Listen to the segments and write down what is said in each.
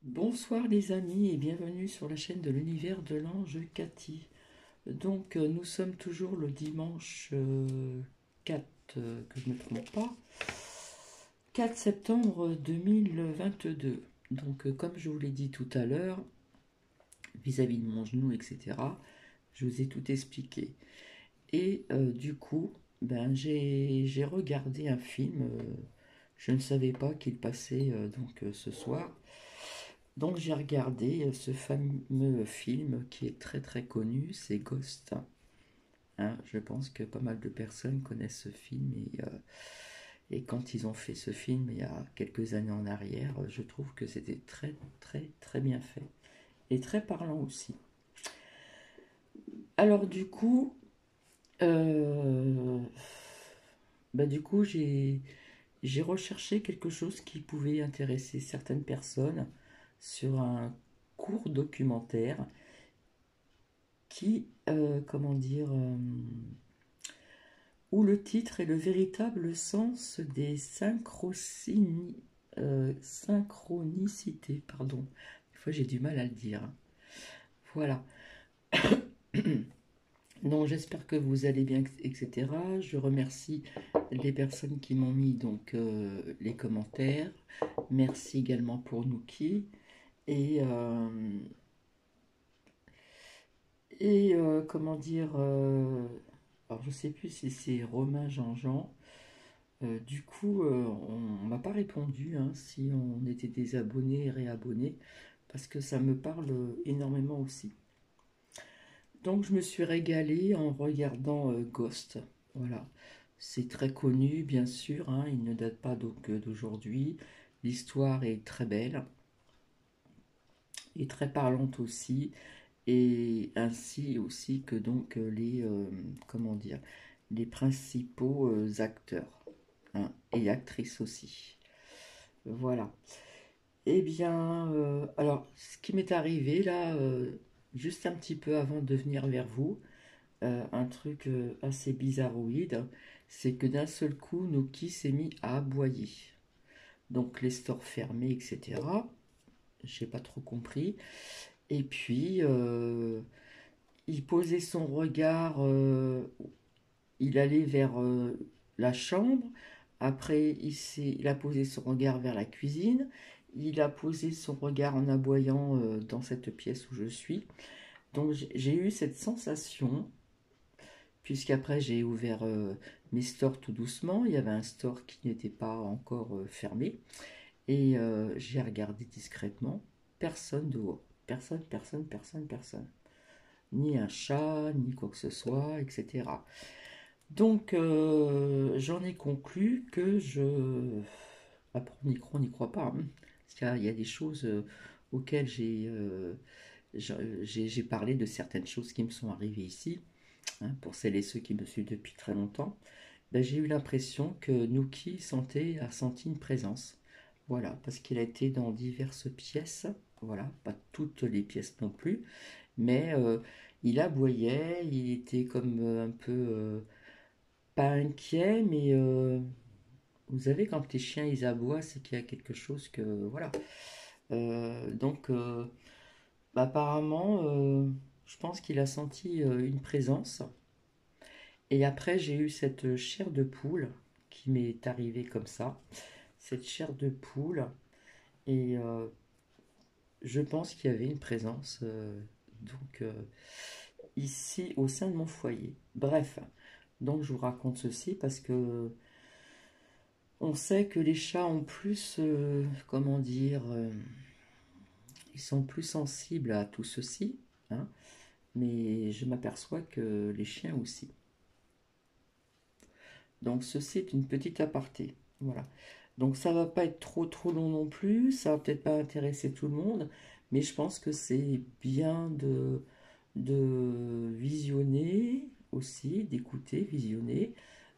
Bonsoir les amis et bienvenue sur la chaîne de l'univers de l'ange Cathy. Nous sommes toujours le dimanche 4, que je ne me trompe pas, 4 septembre 2022. Comme je vous l'ai dit tout à l'heure, vis-à-vis de mon genou, etc., je vous ai tout expliqué. Et j'ai regardé un film, je ne savais pas qu'il passait ce soir. Donc j'ai regardé ce fameux film qui est très très connu, c'est Ghost. Hein, je pense que pas mal de personnes connaissent ce film et quand ils ont fait ce film il y a quelques années en arrière, je trouve que c'était très très très bien fait et très parlant aussi. Alors euh, j'ai recherché quelque chose qui pouvait intéresser certaines personnes sur un court documentaire qui, où le titre est le véritable sens des synchronicités, pardon. Des fois j'ai du mal à le dire. Voilà. Non, j'espère que vous allez bien, etc. Je remercie les personnes qui m'ont mis les commentaires. Merci également pour Nuki. Et, euh, comment dire alors je sais plus si c'est Romain Jean-Jean. On m'a pas répondu hein, si on était désabonné et réabonné, parce que ça me parle énormément aussi. Donc je me suis régalée en regardant Ghost. Voilà. C'est très connu, bien sûr, hein, il ne date pas d'aujourd'hui. L'histoire est très belle et très parlante aussi. Et ainsi aussi que comment dire, les principaux acteurs hein, et actrices aussi. Voilà. Eh bien, alors, ce qui m'est arrivé là, juste un petit peu avant de venir vers vous, un truc assez bizarroïde, c'est que d'un seul coup, Noki s'est mis à aboyer. Donc, les stores fermés, etc. J'ai pas trop compris. Et puis, il posait son regard, il allait vers la chambre. Après, il a posé son regard vers la cuisine. Il a posé son regard en aboyant dans cette pièce où je suis. Donc j'ai eu cette sensation, puisqu'après j'ai ouvert mes stores tout doucement. Il y avait un store qui n'était pas encore fermé. Et j'ai regardé discrètement. Personne dehors. Personne, personne, personne, personne. Ni un chat, ni quoi que ce soit, etc. J'en ai conclu que je... Après, on n'y croit pas. Hein. Parce qu'il y a des choses auxquelles j'ai parlé de certaines choses qui me sont arrivées ici. Hein, pour celles et ceux qui me suivent depuis très longtemps. J'ai eu l'impression que Nuki a senti une présence. Voilà, parce qu'il a été dans diverses pièces. Voilà, pas toutes les pièces non plus. Mais il aboyait, il était comme un peu pas inquiet, mais vous savez, quand les chiens ils aboient, c'est qu'il y a quelque chose que. Voilà. Euh, donc, euh, Apparemment, je pense qu'il a senti une présence. Et après, j'ai eu cette chair de poule qui m'est arrivée comme ça. Cette chair de poule. Et je pense qu'il y avait une présence donc, euh, ici au sein de mon foyer. Bref, donc je vous raconte ceci parce que on sait que les chats ont plus, ils sont plus sensibles à tout ceci, hein, mais je m'aperçois que les chiens aussi. Donc ceci est une petite aparté, voilà. Donc ça va pas être trop trop long non plus, ça va peut-être pas intéresser tout le monde, mais je pense que c'est bien de visionner aussi, d'écouter, visionner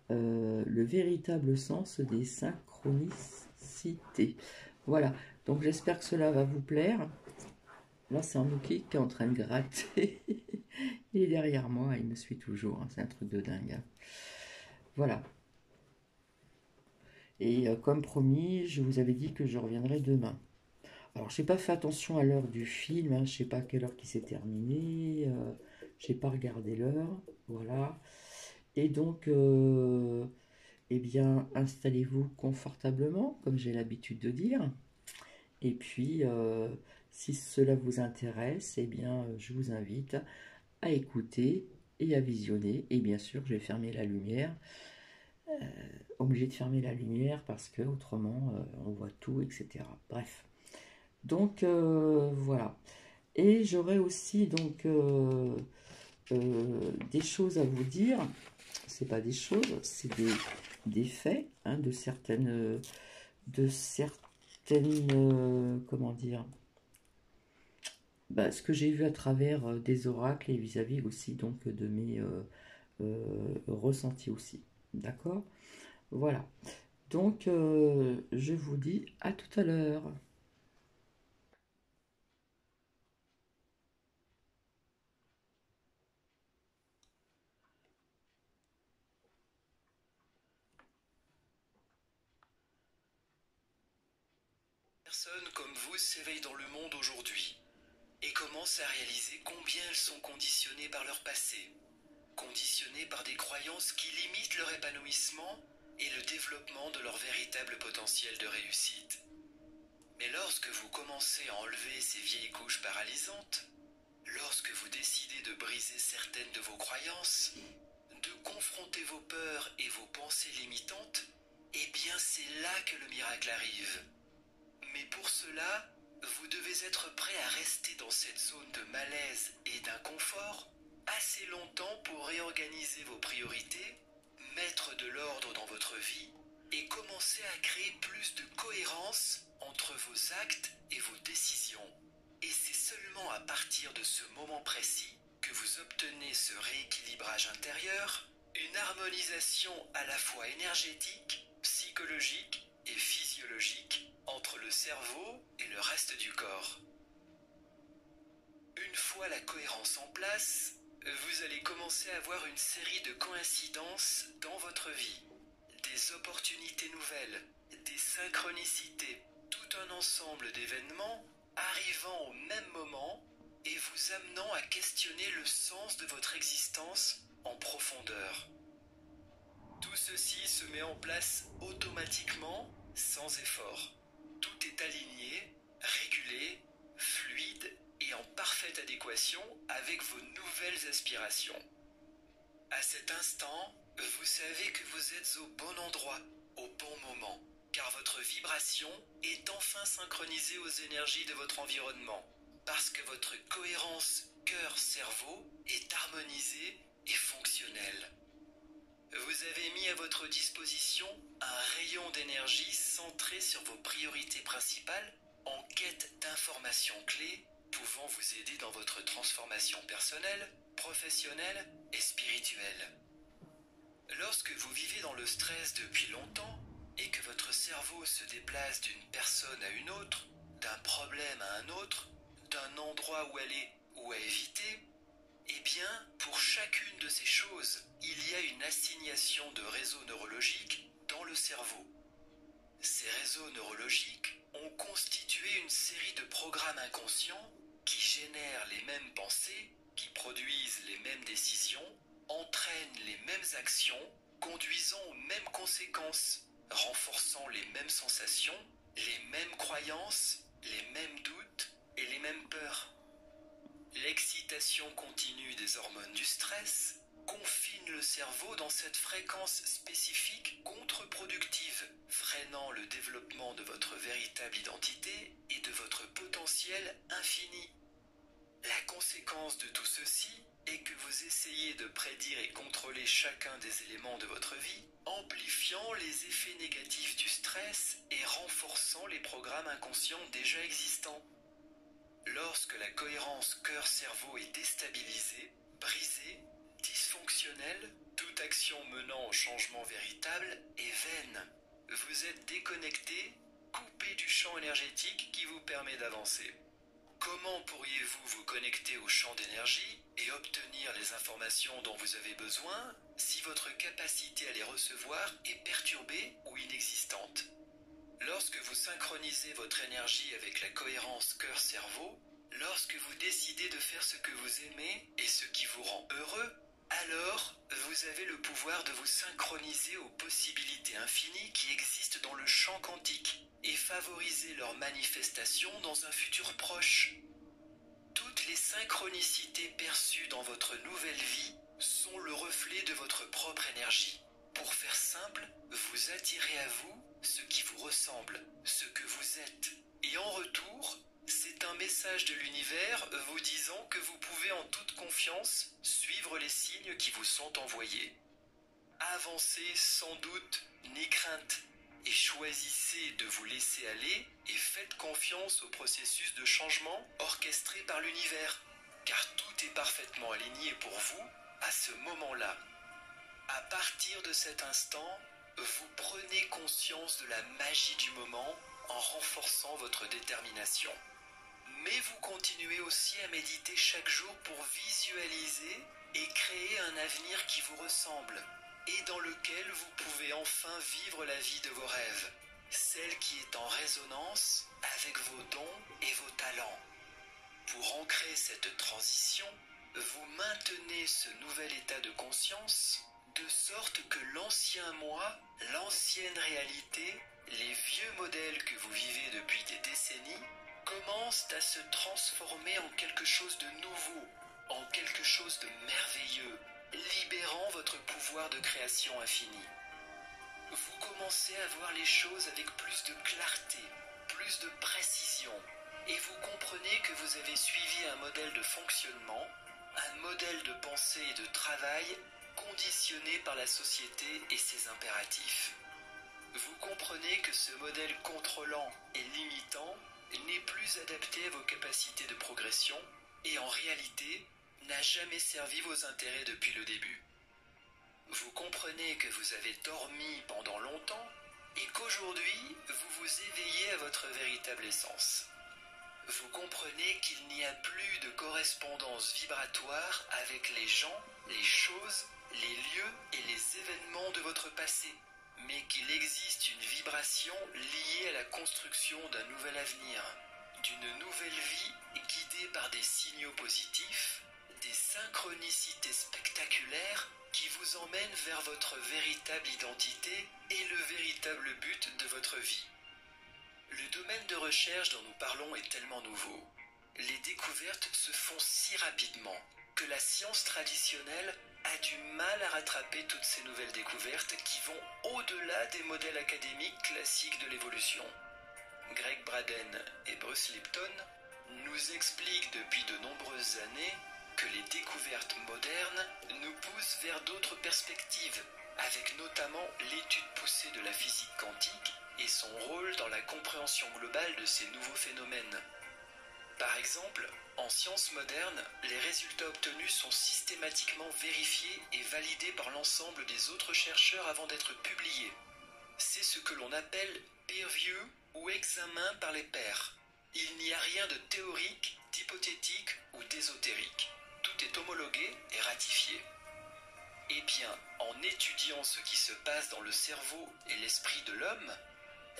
le véritable sens des synchronicités. Voilà, donc j'espère que cela va vous plaire. Là, c'est un Mookie qui est en train de gratter. Il est derrière moi, il me suit toujours. Hein, c'est un truc de dingue. Hein. Voilà. Et comme promis, je vous avais dit que je reviendrai demain. Alors, j'ai pas fait attention à l'heure du film, hein, je sais pas à quelle heure qui s'est terminé, j'ai pas regardé l'heure, voilà. Et donc, eh bien, installez-vous confortablement, comme j'ai l'habitude de dire. Et puis, si cela vous intéresse, eh bien, je vous invite à écouter et à visionner. Et bien sûr, je vais fermer la lumière. Obligé de fermer la lumière parce que autrement, on voit tout, etc. Bref. Donc, voilà. Et j'aurais aussi donc des choses à vous dire. C'est pas des choses, c'est des faits, hein, de certaines, comment dire, bah, ce que j'ai vu à travers des oracles et vis-à-vis aussi donc de mes ressentis aussi. D'accord? Voilà. Donc, je vous dis à tout à l'heure. Personnes comme vous s'éveillent dans le monde aujourd'hui et commencent à réaliser combien elles sont conditionnées par leur passé, conditionnées par des croyances qui limitent leur épanouissement et le développement de leur véritable potentiel de réussite. Mais lorsque vous commencez à enlever ces vieilles couches paralysantes, lorsque vous décidez de briser certaines de vos croyances, de confronter vos peurs et vos pensées limitantes, eh bien c'est là que le miracle arrive. Mais pour cela, vous devez être prêt à rester dans cette zone de malaise et d'inconfort assez longtemps pour réorganiser vos priorités, mettre de l'ordre dans votre vie et commencer à créer plus de cohérence entre vos actes et vos décisions. Et c'est seulement à partir de ce moment précis que vous obtenez ce rééquilibrage intérieur, une harmonisation à la fois énergétique, psychologique et physiologique entre le cerveau et le reste du corps. Une fois la cohérence en place, vous allez commencer à voir une série de coïncidences dans votre vie. Des opportunités nouvelles, des synchronicités, tout un ensemble d'événements arrivant au même moment et vous amenant à questionner le sens de votre existence en profondeur. Tout ceci se met en place automatiquement, sans effort. Tout est aligné, régulé, fluide et en parfaite adéquation avec vos nouvelles aspirations. À cet instant, vous savez que vous êtes au bon endroit, au bon moment, car votre vibration est enfin synchronisée aux énergies de votre environnement, parce que votre cohérence cœur-cerveau est harmonisée et fonctionnelle. Vous avez mis à votre disposition un rayon d'énergie centré sur vos priorités principales en quête d'informations clés pouvant vous aider dans votre transformation personnelle, professionnelle et spirituelle. Lorsque vous vivez dans le stress depuis longtemps et que votre cerveau se déplace d'une personne à une autre, d'un problème à un autre, d'un endroit où aller ou à éviter, eh bien, pour chacune de ces choses, il y a une assignation de réseaux neurologiques dans le cerveau. Ces réseaux neurologiques ont constitué une série de programmes inconscients qui génèrent les mêmes pensées, qui produisent les mêmes décisions, entraînent les mêmes actions, conduisant aux mêmes conséquences, renforçant les mêmes sensations, les mêmes croyances, les mêmes doutes et les mêmes peurs. L'excitation continue des hormones du stress confine le cerveau dans cette fréquence spécifique contre-productive, freinant le développement de votre véritable identité et de votre potentiel infini. La conséquence de tout ceci est que vous essayez de prédire et contrôler chacun des éléments de votre vie, amplifiant les effets négatifs du stress et renforçant les programmes inconscients déjà existants. Lorsque la cohérence cœur-cerveau est déstabilisée, brisée, dysfonctionnelle, toute action menant au changement véritable est vaine. Vous êtes déconnecté, coupé du champ énergétique qui vous permet d'avancer. Comment pourriez-vous vous connecter au champ d'énergie et obtenir les informations dont vous avez besoin si votre capacité à les recevoir est perturbée ou inexistante ? Lorsque vous synchronisez votre énergie avec la cohérence cœur-cerveau, lorsque vous décidez de faire ce que vous aimez et ce qui vous rend heureux, alors vous avez le pouvoir de vous synchroniser aux possibilités infinies qui existent dans le champ quantique et favoriser leur manifestation dans un futur proche. Toutes les synchronicités perçues dans votre nouvelle vie sont le reflet de votre propre énergie. Pour faire simple, vous attirez à vous ce qui vous ressemble, ce que vous êtes. Et en retour, c'est un message de l'univers vous disant que vous pouvez en toute confiance suivre les signes qui vous sont envoyés. Avancez sans doute ni crainte et choisissez de vous laisser aller et faites confiance au processus de changement orchestré par l'univers, car tout est parfaitement aligné pour vous à ce moment-là. À partir de cet instant, vous prenez conscience de la magie du moment en renforçant votre détermination. Mais vous continuez aussi à méditer chaque jour pour visualiser et créer un avenir qui vous ressemble et dans lequel vous pouvez enfin vivre la vie de vos rêves, celle qui est en résonance avec vos dons et vos talents. Pour ancrer cette transition, vous maintenez ce nouvel état de conscience de sorte que l'ancien moi, l'ancienne réalité, les vieux modèles que vous vivez depuis des décennies commencent à se transformer en quelque chose de nouveau, en quelque chose de merveilleux, libérant votre pouvoir de création infinie. Vous commencez à voir les choses avec plus de clarté, plus de précision, et vous comprenez que vous avez suivi un modèle de fonctionnement, un modèle de pensée et de travail conditionné par la société et ses impératifs. Vous comprenez que ce modèle contrôlant et limitant n'est plus adapté à vos capacités de progression et en réalité n'a jamais servi vos intérêts depuis le début. Vous comprenez que vous avez dormi pendant longtemps et qu'aujourd'hui vous vous éveillez à votre véritable essence. Vous comprenez qu'il n'y a plus de correspondance vibratoire avec les gens, les choses, les lieux et les événements de votre passé, mais qu'il existe une vibration liée à la construction d'un nouvel avenir, d'une nouvelle vie guidée par des signaux positifs, des synchronicités spectaculaires qui vous emmènent vers votre véritable identité et le véritable but de votre vie. Le domaine de recherche dont nous parlons est tellement nouveau. Les découvertes se font si rapidement que la science traditionnelle a du mal à rattraper toutes ces nouvelles découvertes qui vont au-delà des modèles académiques classiques de l'évolution. Greg Braden et Bruce Lipton nous expliquent depuis de nombreuses années que les découvertes modernes nous poussent vers d'autres perspectives, avec notamment l'étude poussée de la physique quantique et son rôle dans la compréhension globale de ces nouveaux phénomènes. Par exemple, en sciences modernes, les résultats obtenus sont systématiquement vérifiés et validés par l'ensemble des autres chercheurs avant d'être publiés. C'est ce que l'on appelle peer review ou examen par les pairs. Il n'y a rien de théorique, d'hypothétique ou d'ésotérique. Tout est homologué et ratifié. Eh bien, en étudiant ce qui se passe dans le cerveau et l'esprit de l'homme,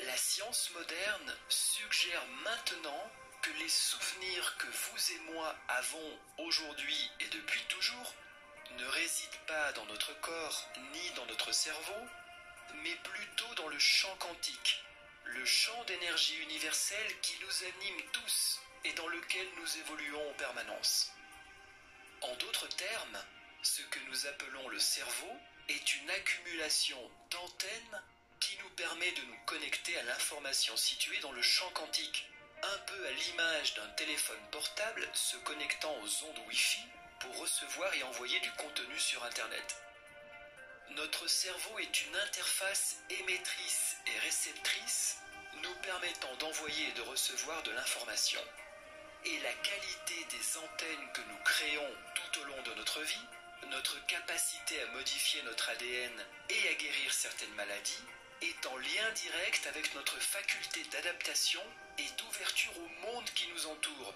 la science moderne suggère maintenant que les souvenirs que vous et moi avons aujourd'hui et depuis toujours ne résident pas dans notre corps ni dans notre cerveau, mais plutôt dans le champ quantique, le champ d'énergie universelle qui nous anime tous et dans lequel nous évoluons en permanence. En d'autres termes, ce que nous appelons le cerveau est une accumulation d'antennes qui nous permet de nous connecter à l'information située dans le champ quantique, un peu à l'image d'un téléphone portable se connectant aux ondes Wi-Fi pour recevoir et envoyer du contenu sur Internet. Notre cerveau est une interface émettrice et réceptrice nous permettant d'envoyer et de recevoir de l'information. Et la qualité des antennes que nous créons tout au long de notre vie, notre capacité à modifier notre ADN et à guérir certaines maladies, est en lien direct avec notre faculté d'adaptation et d'ouverture au monde qui nous entoure.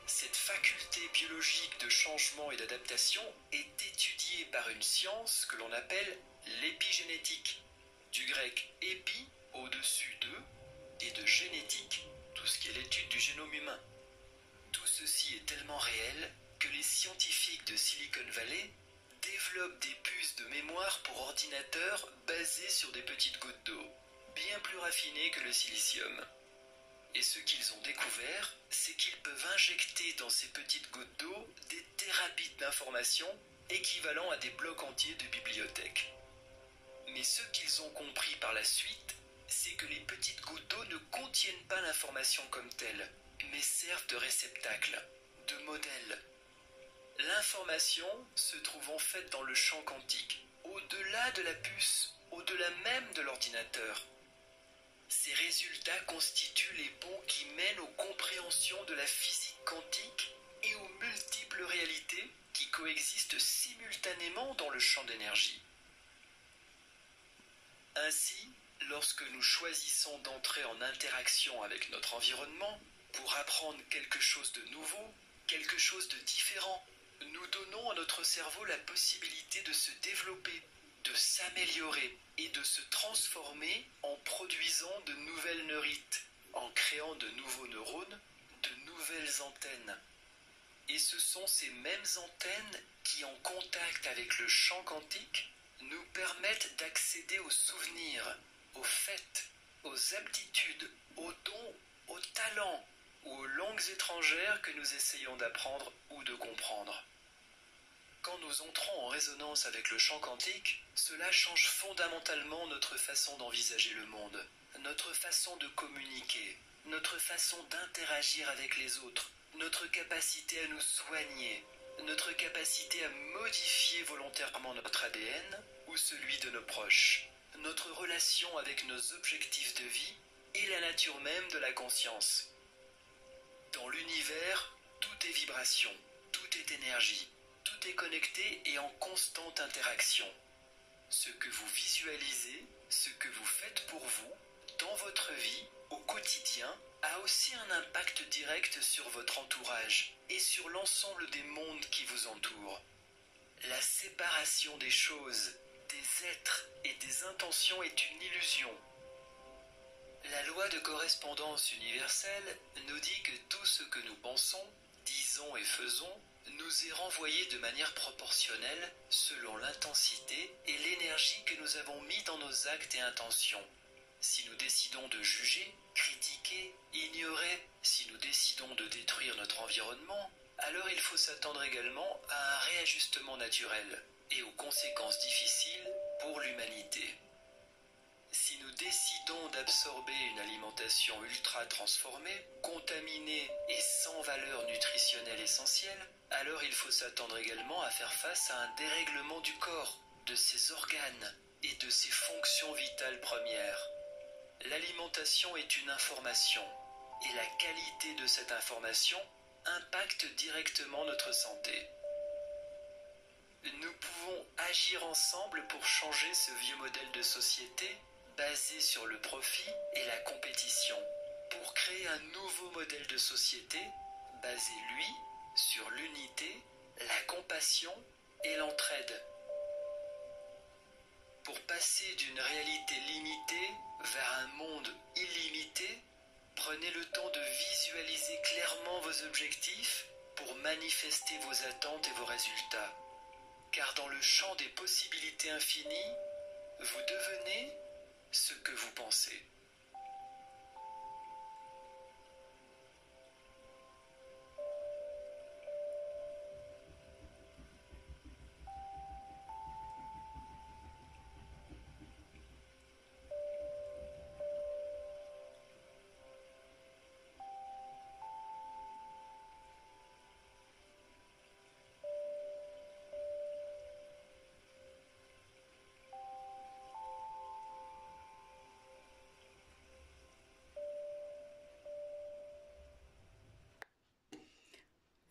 Cette faculté biologique de changement et d'adaptation est étudiée par une science que l'on appelle l'épigénétique, du grec épi, au-dessus d'eux, et de génétique, tout ce qui est l'étude du génome humain. Tout ceci est tellement réel que les scientifiques de Silicon Valley développent des puces de mémoire pour ordinateur basées sur des petites gouttes d'eau, bien plus raffinées que le silicium. Et ce qu'ils ont découvert, c'est qu'ils peuvent injecter dans ces petites gouttes d'eau des terabits d'informations équivalents à des blocs entiers de bibliothèques. Mais ce qu'ils ont compris par la suite, c'est que les petites gouttes d'eau ne contiennent pas l'information comme telle, mais servent de réceptacle, de modèle. L'information se trouve en fait dans le champ quantique, au-delà de la puce, au-delà même de l'ordinateur. Ces résultats constituent les ponts qui mènent aux compréhensions de la physique quantique et aux multiples réalités qui coexistent simultanément dans le champ d'énergie. Ainsi, lorsque nous choisissons d'entrer en interaction avec notre environnement pour apprendre quelque chose de nouveau, quelque chose de différent, nous donnons à notre cerveau la possibilité de se développer, de s'améliorer et de se transformer en produisant de nouvelles neurites, en créant de nouveaux neurones, de nouvelles antennes. Et ce sont ces mêmes antennes qui, en contact avec le champ quantique, nous permettent d'accéder aux souvenirs, aux faits, aux aptitudes, aux dons, aux talents ou aux langues étrangères que nous essayons d'apprendre ou de comprendre. Quand nous entrons en résonance avec le champ quantique, cela change fondamentalement notre façon d'envisager le monde, notre façon de communiquer, notre façon d'interagir avec les autres, notre capacité à nous soigner, notre capacité à modifier volontairement notre ADN ou celui de nos proches, notre relation avec nos objectifs de vie et la nature même de la conscience. Dans l'univers, tout est vibration, tout est énergie, tout est connecté et en constante interaction. Ce que vous visualisez, ce que vous faites pour vous, dans votre vie, au quotidien, a aussi un impact direct sur votre entourage et sur l'ensemble des mondes qui vous entourent. La séparation des choses, des êtres et des intentions est une illusion. La loi de correspondance universelle nous dit que tout ce que nous pensons, disons et faisons nous est renvoyé de manière proportionnelle selon l'intensité et l'énergie que nous avons mis dans nos actes et intentions. Si nous décidons de juger, critiquer, ignorer, si nous décidons de détruire notre environnement, alors il faut s'attendre également à un réajustement naturel et aux conséquences difficiles pour l'humanité. Si nous décidons d'absorber une alimentation ultra transformée, contaminée et sans valeur nutritionnelle essentielle, alors il faut s'attendre également à faire face à un dérèglement du corps, de ses organes et de ses fonctions vitales premières. L'alimentation est une information, et la qualité de cette information impacte directement notre santé. Nous pouvons agir ensemble pour changer ce vieux modèle de société basé sur le profit et la compétition, pour créer un nouveau modèle de société basé, lui, sur l'unité, la compassion et l'entraide. Pour passer d'une réalité limitée vers un monde illimité, prenez le temps de visualiser clairement vos objectifs pour manifester vos attentes et vos résultats. Car dans le champ des possibilités infinies, vous devenez ce que vous pensez.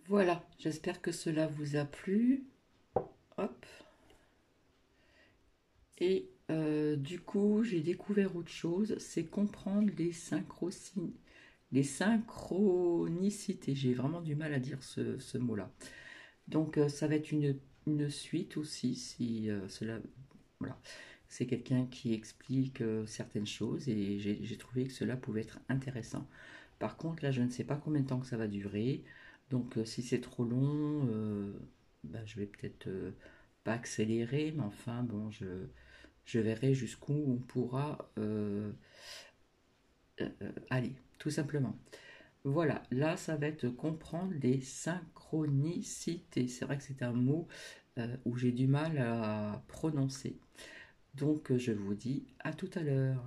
Voilà, j'espère que cela vous a plu. Hop. Et du coup, j'ai découvert autre chose, c'est comprendre les synchronicités. J'ai vraiment du mal à dire ce mot-là. Donc, ça va être une suite aussi, si cela... Voilà. C'est quelqu'un qui explique certaines choses et j'ai trouvé que cela pouvait être intéressant. Par contre, là, je ne sais pas combien de temps que ça va durer. Donc, si c'est trop long, bah, je vais peut-être pas accélérer, mais enfin, bon, je verrai jusqu'où on pourra aller, tout simplement. Voilà, là, ça va être comprendre les synchronicités. C'est vrai que c'est un mot où j'ai du mal à prononcer. Donc, je vous dis à tout à l'heure.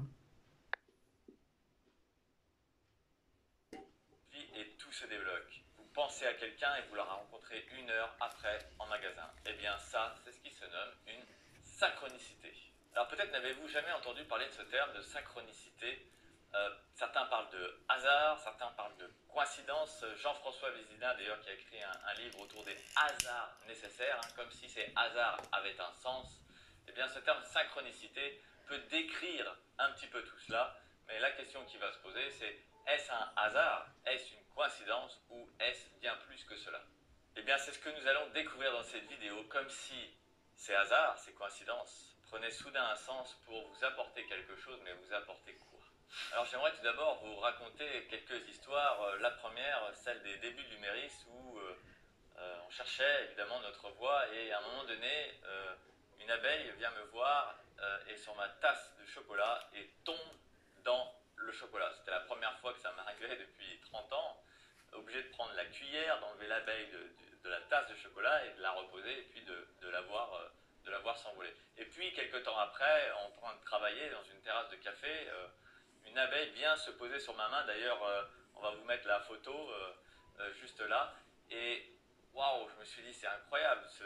Et tout se débloque. Vous pensez à quelqu'un et vous la rencontrez une heure après en magasin. Eh bien ça, c'est ce qui se nomme une synchronicité. Alors peut-être n'avez-vous jamais entendu parler de ce terme de synchronicité. Certains parlent de hasard, certains parlent de coïncidence. Jean-François Vézina d'ailleurs qui a écrit un livre autour des hasards nécessaires, comme si ces hasards avaient un sens. Eh bien ce terme synchronicité peut décrire un petit peu tout cela, mais la question qui va se poser c'est: est-ce un hasard? Est-ce une coïncidence? Ou est-ce bien plus que cela? Eh bien, c'est ce que nous allons découvrir dans cette vidéo, comme si ces hasards, ces coïncidences, prenaient soudain un sens pour vous apporter quelque chose, mais vous apporter quoi? Alors, j'aimerais tout d'abord vous raconter quelques histoires. La première, celle des débuts de l'Huméris, où on cherchait évidemment notre voie, et à un moment donné, une abeille vient me voir et sur ma tasse de chocolat et tombe dans le chocolat. C'était la première fois que ça m'arrivait depuis 30 ans, obligé de prendre la cuillère, d'enlever l'abeille de la tasse de chocolat et de la reposer et puis de la voir s'envoler. Et puis, quelques temps après, en train de travailler dans une terrasse de café, une abeille vient se poser sur ma main. D'ailleurs, on va vous mettre la photo juste là. Et waouh, je me suis dit, c'est incroyable ce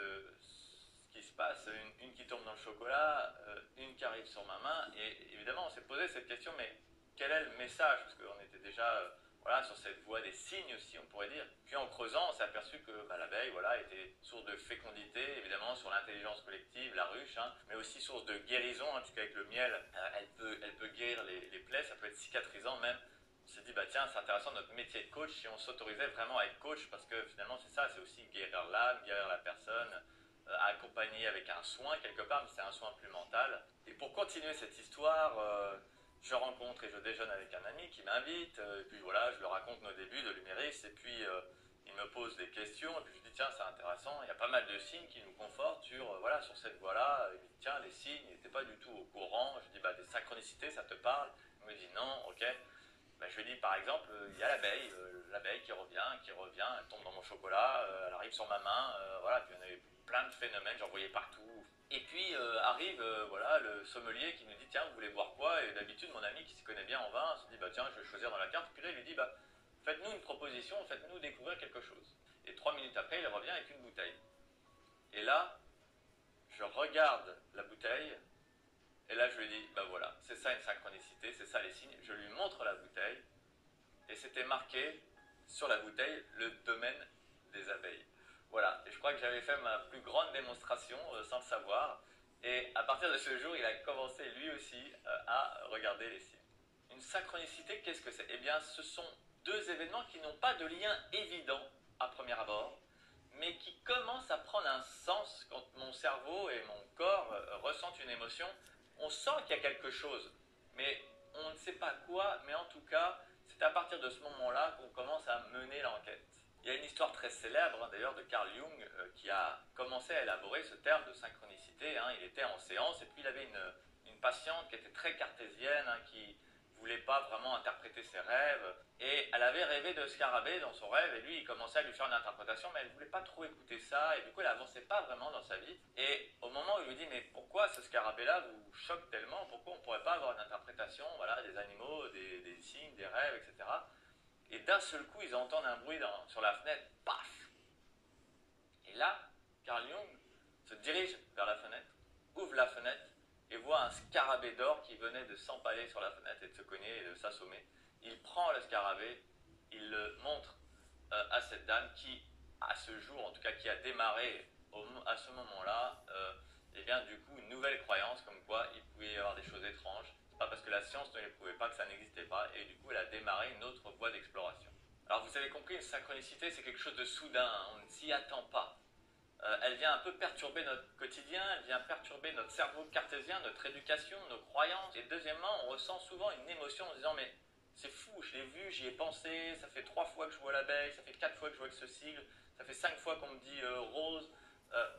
qui se passe. Une qui tombe dans le chocolat, une qui arrive sur ma main. Et évidemment, on s'est posé cette question, mais quel est le message? Parce qu'on était déjà voilà, sur cette voie des signes aussi, on pourrait dire. Puis en creusant, on s'est aperçu que l'abeille voilà, était source de fécondité, évidemment, sur l'intelligence collective, la ruche, mais aussi source de guérison, puisqu'avec le miel, elle peut guérir les plaies, ça peut être cicatrisant même. On s'est dit, bah tiens, c'est intéressant notre métier de coach, si on s'autorisait vraiment à être coach, parce que finalement, c'est ça, c'est aussi guérir l'âme, guérir la personne, accompagner avec un soin quelque part, mais c'est un soin plus mental. Et pour continuer cette histoire, je rencontre et je déjeune avec un ami qui m'invite, et puis voilà, je lui raconte nos débuts de l'Huméris, et puis il me pose des questions, et puis je lui dis tiens, c'est intéressant, il y a pas mal de signes qui nous confortent sur, voilà, sur cette voie-là. Il me dit tiens, les signes, il n'était pas du tout au courant. Je lui dis bah, des synchronicités, ça te parle? Il me dit non, ok. Ben, je lui dis par exemple, il y a l'abeille qui revient, elle tombe dans mon chocolat, elle arrive sur ma main, voilà, puis on avait plein de phénomènes, j'en voyais partout. Et puis arrive voilà, le sommelier qui nous dit tiens, vous voulez boire quoi? Et d'habitude, mon ami qui se connaît bien en vin se dit bah tiens, je vais choisir dans la carte. Puis là, il lui dit bah faites-nous une proposition, faites-nous découvrir quelque chose. Et 3 minutes après, il revient avec une bouteille. Et là, je regarde la bouteille. Et là, je lui dis, bah voilà, c'est ça une synchronicité, c'est ça les signes. Je lui montre la bouteille, et c'était marqué sur la bouteille le domaine des abeilles. Voilà, et je crois que j'avais fait ma plus grande démonstration sans le savoir. Et à partir de ce jour, il a commencé lui aussi à regarder les signes. Une synchronicité, qu'est-ce que c'est? Eh bien, ce sont deux événements qui n'ont pas de lien évident à premier abord, mais qui commencent à prendre un sens quand mon cerveau et mon corps ressentent une émotion. On sent qu'il y a quelque chose, mais on ne sait pas quoi, mais en tout cas, c'est à partir de ce moment-là qu'on commence à mener l'enquête. Il y a une histoire très célèbre d'ailleurs de Carl Jung qui a commencé à élaborer ce terme de synchronicité. Il était en séance et puis il avait une patiente qui était très cartésienne, qui voulait pas vraiment interpréter ses rêves, et elle avait rêvé de scarabée dans son rêve, et lui il commençait à lui faire une interprétation, mais elle voulait pas trop écouter ça, et du coup elle avançait pas vraiment dans sa vie. Et au moment où il lui dit mais pourquoi ce scarabée là vous choque tellement, pourquoi on pourrait pas avoir une interprétation, voilà, des animaux, des signes, des rêves, etc. Et d'un seul coup ils entendent un bruit sur la fenêtre, paf. Et là Carl Jung se dirige vers la fenêtre, ouvre la fenêtre et voit un scarabée d'or qui venait de s'empaler sur la fenêtre et de se cogner et de s'assommer. Il prend le scarabée, il le montre à cette dame qui, à ce jour, en tout cas qui a démarré à ce moment-là, et bien du coup une nouvelle croyance comme quoi il pouvait y avoir des choses étranges. C'est pas parce que la science ne les prouvait pas que ça n'existait pas, et du coup elle a démarré une autre voie d'exploration. Alors vous avez compris, une synchronicité c'est quelque chose de soudain, on ne s'y attend pas. Elle vient un peu perturber notre quotidien, elle vient perturber notre cerveau cartésien, notre éducation, nos croyances. Et deuxièmement, on ressent souvent une émotion en se disant mais c'est fou, je l'ai vu, j'y ai pensé, ça fait 3 fois que je vois l'abeille, ça fait 4 fois que je vois ce sigle, ça fait 5 fois qu'on me dit rose.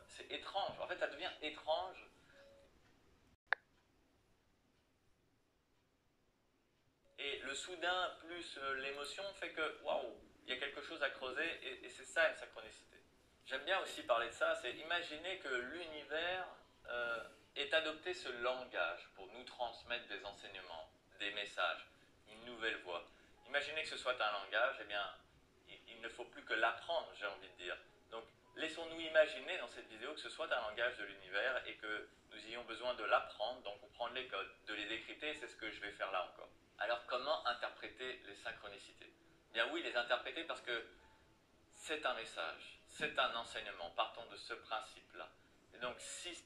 C'est étrange, en fait ça devient étrange. Et le soudain plus l'émotion fait que waouh, il y a quelque chose à creuser et c'est ça une synchronicité. J'aime bien aussi parler de ça, c'est imaginer que l'univers ait adopté ce langage pour nous transmettre des enseignements, des messages, une nouvelle voie. Imaginez que ce soit un langage, eh bien, il ne faut plus que l'apprendre, j'ai envie de dire. Donc, laissons-nous imaginer dans cette vidéo que ce soit un langage de l'univers et que nous ayons besoin de l'apprendre, d'en comprendre les codes, de les décrypter, c'est ce que je vais faire là encore. Alors, comment interpréter les synchronicités? Bien oui, les interpréter parce que c'est un message, c'est un enseignement, partons de ce principe-là. Et donc, si...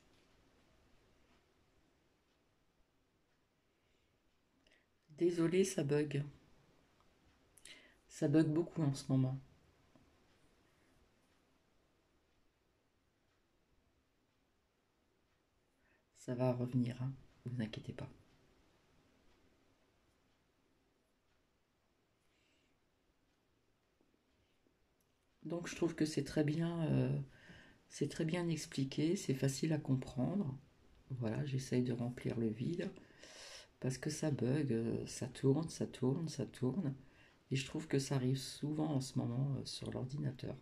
Désolé, ça bug. Ça bug beaucoup en ce moment. Ça va revenir, hein. Vous inquiétez pas. Donc je trouve que c'est très bien expliqué, c'est facile à comprendre. Voilà, j'essaye de remplir le vide parce que ça bug, ça tourne, ça tourne, ça tourne. Et je trouve que ça arrive souvent en ce moment sur l'ordinateur.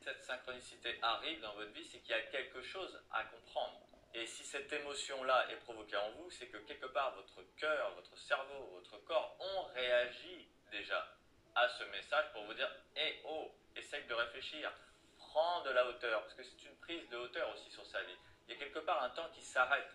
cette synchronicité arrive dans votre vie, c'est qu'il y a quelque chose à comprendre. Et si cette émotion-là est provoquée en vous, c'est que quelque part votre cœur, votre cerveau, votre corps ont réagi déjà à ce message pour vous dire hé, oh, essaye de réfléchir, prends de la hauteur, parce que c'est une prise de hauteur aussi sur sa vie. Il y a quelque part un temps qui s'arrête,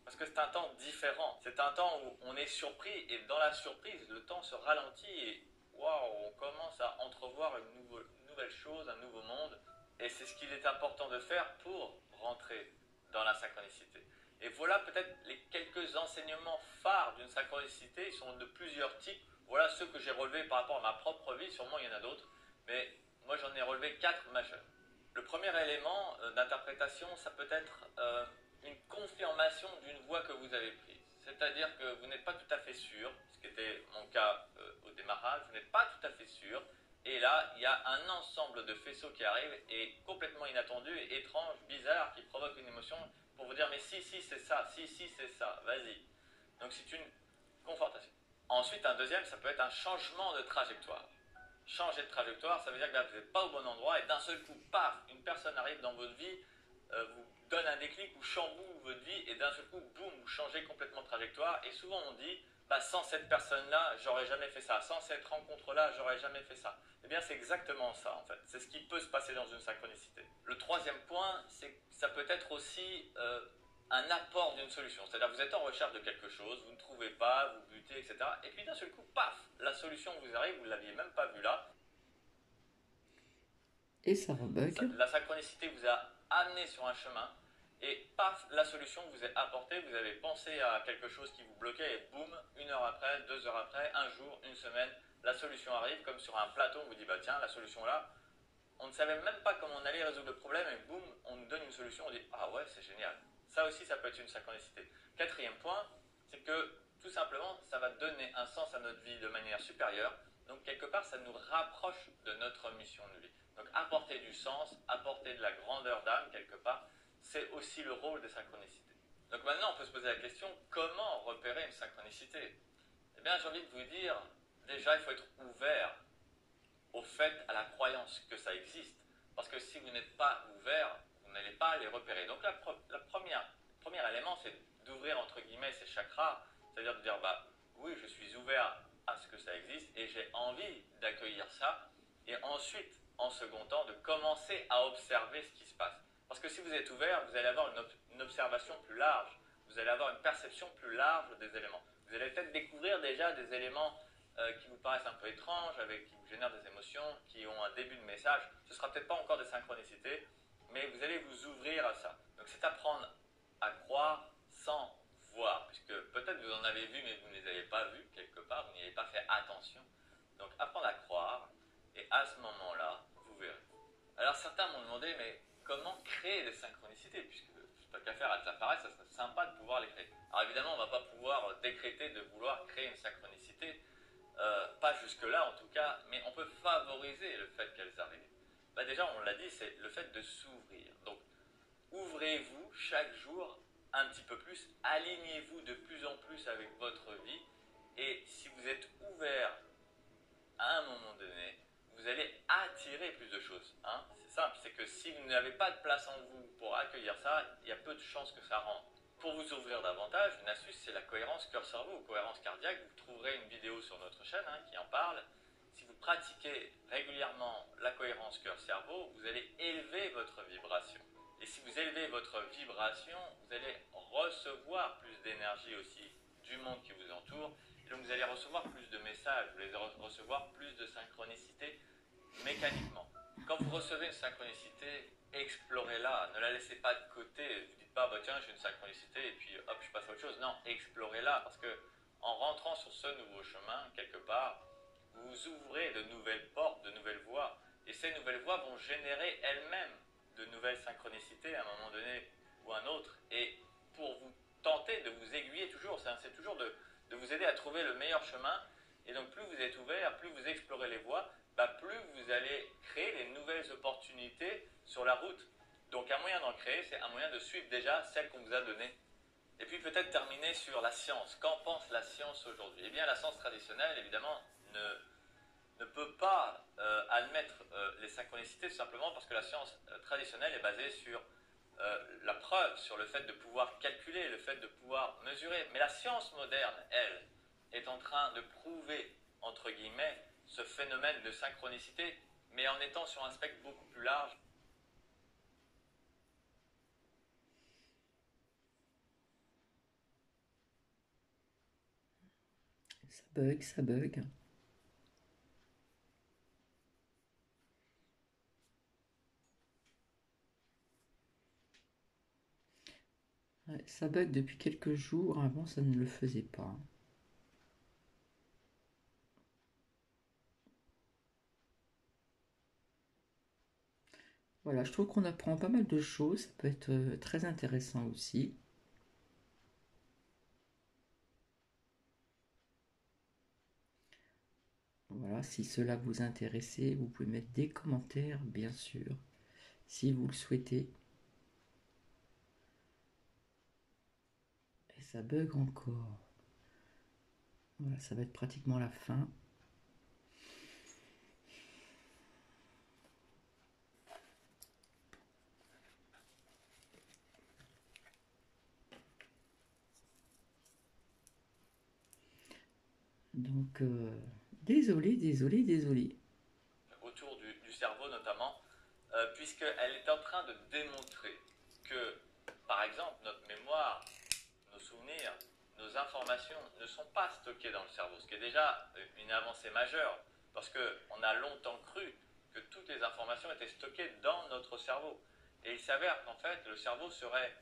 parce que c'est un temps différent. C'est un temps où on est surpris, et dans la surprise, le temps se ralentit, et waouh, on commence à entrevoir une nouvelle chose, un nouveau monde. Et c'est ce qu'il est important de faire pour rentrer dans la synchronicité. Et voilà peut-être les quelques enseignements phares d'une synchronicité. Ils sont de plusieurs types. Voilà ceux que j'ai relevés par rapport à ma propre vie. Sûrement il y en a d'autres. Mais moi j'en ai relevé 4 majeurs. Le premier élément d'interprétation, ça peut être une confirmation d'une voie que vous avez prise. C'est-à-dire que vous n'êtes pas tout à fait sûr, ce qui était mon cas au démarrage, vous n'êtes pas tout à fait sûr. Et là, il y a un ensemble de faisceaux qui arrivent et complètement inattendu, étrange, bizarre, qui provoque une émotion pour vous dire mais si, si, c'est ça, si, si, c'est ça, vas-y. Donc c'est une confortation. Ensuite, un deuxième, ça peut être un changement de trajectoire. Changer de trajectoire, ça veut dire que là, vous n'êtes pas au bon endroit et d'un seul coup, paf, une personne arrive dans votre vie, vous donne un déclic ou chamboule votre vie et d'un seul coup, boum, vous changez complètement de trajectoire. Et souvent on dit, bah, sans cette personne-là, j'aurais jamais fait ça. Sans cette rencontre-là, j'aurais jamais fait ça. Eh bien, c'est exactement ça, en fait. C'est ce qui peut se passer dans une synchronicité. Le troisième point, c'est que ça peut être aussi un apport d'une solution. C'est-à-dire que vous êtes en recherche de quelque chose, vous ne trouvez pas, vous butez, etc. Et puis d'un seul coup, paf, la solution vous arrive, vous ne l'aviez même pas vue là. Et ça rebug. La synchronicité vous a amené sur un chemin et paf, la solution vous est apportée, vous avez pensé à quelque chose qui vous bloquait et boum, 1 heure après, 2 heures après, un jour, une semaine, la solution arrive comme sur un plateau, on vous dit bah tiens, la solution là, on ne savait même pas comment on allait résoudre le problème et boum, on nous donne une solution, on dit ah ouais, c'est génial. Ça aussi, ça peut être une synchronicité. Quatrième point, c'est que tout simplement, ça va donner un sens à notre vie de manière supérieure. Donc quelque part, ça nous rapproche de notre mission de vie. Donc apporter du sens, apporter de la grandeur d'âme quelque part, c'est aussi le rôle des synchronicités. Donc maintenant, on peut se poser la question, comment repérer une synchronicité? Eh bien, j'ai envie de vous dire, déjà, il faut être ouvert au fait, à la croyance que ça existe. Parce que si vous n'êtes pas ouvert, vous n'allez pas les repérer. Donc le premier élément, c'est d'ouvrir entre guillemets ces chakras, c'est-à-dire de dire, bah oui, je suis ouvert à ce que ça existe et j'ai envie d'accueillir ça. Et ensuite, en second temps, de commencer à observer ce qui se passe. Parce que si vous êtes ouvert, vous allez avoir une observation plus large, vous allez avoir une perception plus large des éléments. Vous allez peut-être découvrir déjà des éléments qui vous paraissent un peu étranges, qui vous génèrent des émotions, qui ont un début de message. Ce ne sera peut-être pas encore des synchronicités, mais vous allez vous ouvrir à ça. Donc c'est apprendre à croire sans voir, puisque peut-être vous en avez vu, mais vous ne les avez pas vus quelque part, vous n'y avez pas fait attention. apprendre à croire, et à ce moment-là, vous verrez. Alors certains m'ont demandé, mais comment créer des synchronicités, puisque tant qu'à faire, elles apparaissent, ça serait sympa de pouvoir les créer. Alors évidemment, on ne va pas pouvoir décréter de vouloir créer une synchronicité, pas jusque-là en tout cas, mais on peut favoriser le fait qu'elles arrivent. Bah déjà, on l'a dit, c'est le fait de s'ouvrir. Donc, ouvrez-vous chaque jour un petit peu plus, alignez-vous de plus en plus avec votre vie, et si vous êtes ouvert à un moment donné, vous allez attirer plus de choses. Hein. C'est simple, c'est que si vous n'avez pas de place en vous pour accueillir ça, il y a peu de chances que ça rentre. Pour vous ouvrir davantage, une astuce, c'est la cohérence cœur-cerveau ou cohérence cardiaque. Vous trouverez une vidéo sur notre chaîne qui en parle. Si vous pratiquez régulièrement la cohérence cœur-cerveau, vous allez élever votre vibration. Et si vous élevez votre vibration, vous allez recevoir plus d'énergie aussi du monde qui vous entoure. Et donc vous allez recevoir plus de messages, vous allez recevoir plus de synchronicité mécaniquement. Quand vous recevez une synchronicité, explorez-la, ne la laissez pas de côté. Ne vous dites pas, bah tiens, j'ai une synchronicité et puis hop, je passe à autre chose. Non, explorez-la, parce que en rentrant sur ce nouveau chemin, quelque part, vous ouvrez de nouvelles portes, de nouvelles voies. Et ces nouvelles voies vont générer elles-mêmes de nouvelles synchronicités à un moment donné ou un autre. Et pour vous tenter de vous aiguiller toujours, c'est toujours de vous aider à trouver le meilleur chemin. Et donc plus vous êtes ouvert, plus vous explorez les voies, plus vous allez créer des nouvelles opportunités sur la route. Donc un moyen d'en créer, c'est un moyen de suivre déjà celle qu'on vous a donnée. Et puis peut-être terminer sur la science. Qu'en pense la science aujourd'hui? Eh bien la science traditionnelle, évidemment, ne peut pas admettre les synchronicités tout simplement parce que la science traditionnelle est basée sur la preuve, sur le fait de pouvoir calculer, le fait de pouvoir mesurer. Mais la science moderne, elle, est en train de prouver, entre guillemets, ce phénomène de synchronicité, mais en étant sur un spectre beaucoup plus large. Ça bug, ça bug. Ouais, ça bug depuis quelques jours, avant ça ne le faisait pas. Voilà, je trouve qu'on apprend pas mal de choses, ça peut être très intéressant aussi. Voilà, si cela vous intéresse, vous pouvez mettre des commentaires, bien sûr, si vous le souhaitez. Et ça bug encore. Voilà, ça va être pratiquement la fin. Donc, désolé. Autour du cerveau notamment, puisqu'elle est en train de démontrer que, par exemple, notre mémoire, nos souvenirs, nos informations ne sont pas stockées dans le cerveau, ce qui est déjà une avancée majeure, parce qu'on a longtemps cru que toutes les informations étaient stockées dans notre cerveau. Et il s'avère qu'en fait, le cerveau serait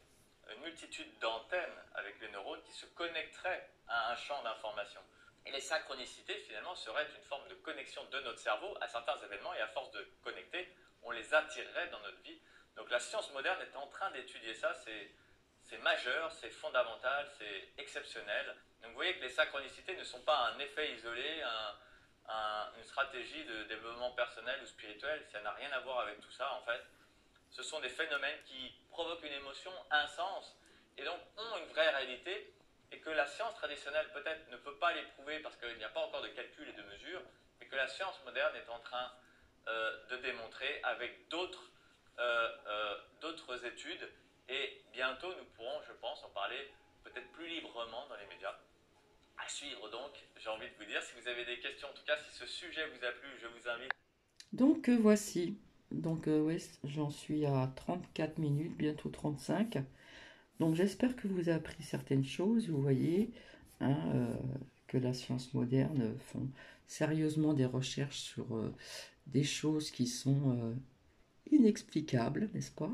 une multitude d'antennes avec les neurones qui se connecteraient à un champ d'information. Et les synchronicités, finalement, seraient une forme de connexion de notre cerveau à certains événements, et à force de connecter, on les attirerait dans notre vie. Donc la science moderne est en train d'étudier ça, c'est majeur, c'est fondamental, c'est exceptionnel. Donc vous voyez que les synchronicités ne sont pas un effet isolé, une stratégie de développement personnel ou spirituel, ça n'a rien à voir avec tout ça en fait. Ce sont des phénomènes qui provoquent une émotion, un sens, et donc ont une vraie réalité, et que la science traditionnelle peut-être ne peut pas les prouver parce qu'il n'y a pas encore de calcul et de mesure, mais que la science moderne est en train de démontrer avec d'autres études, et bientôt nous pourrons, je pense, en parler peut-être plus librement dans les médias. À suivre donc, j'ai envie de vous dire, si vous avez des questions, en tout cas si ce sujet vous a plu, je vous invite. Donc, voici. Donc, ouais, j'en suis à 34 minutes, bientôt 35. Donc, j'espère que vous avez appris certaines choses. Vous voyez hein, que la science moderne font sérieusement des recherches sur des choses qui sont inexplicables, n'est-ce pas?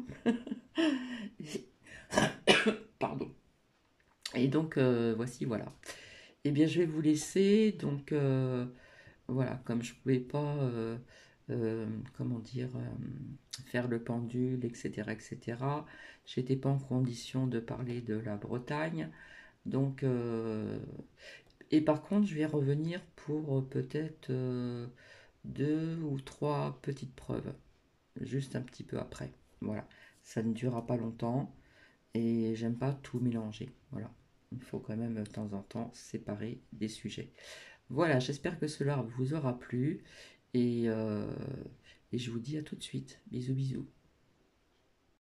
Pardon. Et donc, voici, voilà. Eh bien, je vais vous laisser. Donc, voilà, comme je ne pouvais pas comment dire, faire le pendule, etc., etc. J'étais pas en condition de parler de la Bretagne. Donc, et par contre, je vais revenir pour peut-être 2 ou 3 petites preuves, juste un petit peu après. Voilà, ça ne durera pas longtemps et j'aime pas tout mélanger. Voilà, il faut quand même de temps en temps séparer des sujets. Voilà, j'espère que cela vous aura plu et, euh, et je vous dis à tout de suite. Bisous, bisous.